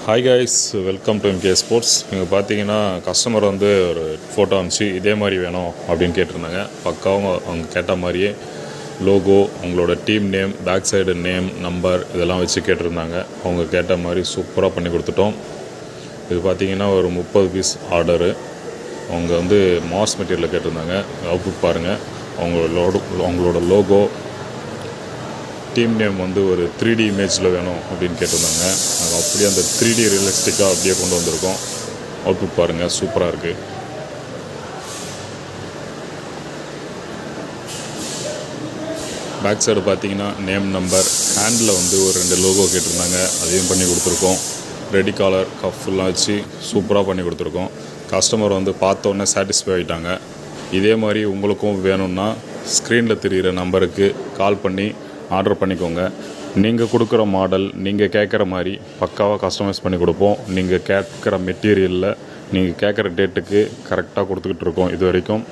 Hi guys, welcome to MK sports. இங்கே பார்த்தீங்கன்னா customer வந்து ஒரு ஃபோட்டோ அனுப்பிச்சு இதே மாதிரி வேணும் அப்படின்னு கேட்டிருந்தாங்க. பக்காவும் அவங்க கேட்ட மாதிரியே லோகோ, அவங்களோட team name, back side name, number இதெல்லாம் வச்சு கேட்டிருந்தாங்க. அவங்க கேட்ட மாதிரி சூப்பராக பண்ணி கொடுத்துட்டோம். இது பார்த்திங்கன்னா ஒரு 30 பீஸ் ஆர்டரு. அவங்க வந்து மாஸ் மெட்டீரியலில் கேட்டிருந்தாங்க. அவுட்புட் பாருங்கள். அவங்களோட லோகோ, டீம் நேம் வந்து ஒரு 3D இமேஜில் வேணும் அப்படின்னு கேட்டிருந்தாங்க. நாங்கள் அப்படியே அந்த 3D ரியலிஸ்டிக்காக அப்படியே கொண்டு வந்திருக்கோம். அவுட்புட் பாருங்கள், சூப்பராக இருக்குது. பேக் சைடு பார்த்தீங்கன்னா நேம், நம்பர், ஹேண்டில் வந்து ஒரு 2 லோகோ கேட்டிருந்தாங்க. அதையும் பண்ணி கொடுத்துருக்கோம். ரெடி காலர், கஃப்லாம் வச்சு சூப்பராக பண்ணி கொடுத்துருக்கோம். கஸ்டமர் வந்து பார்த்தோன்னே சாட்டிஸ்ஃபை ஆகிட்டாங்க. இதே மாதிரி உங்களுக்கும் வேணும்னா ஸ்க்ரீனில் தெரிகிற நம்பருக்கு கால் பண்ணி ஆர்டர் பண்ணிக்கோங்க. நீங்கள் கொடுக்குற மாடல், நீங்கள் கேட்குற மாதிரி பக்காவாக கஸ்டமைஸ் பண்ணி கொடுப்போம். நீங்கள் கேட்குற மெட்டீரியலில் நீங்கள் கேட்குற டேட்டுக்கு கரெக்டாக கொடுத்துக்கிட்டு இருக்கோம் இது வரைக்கும்.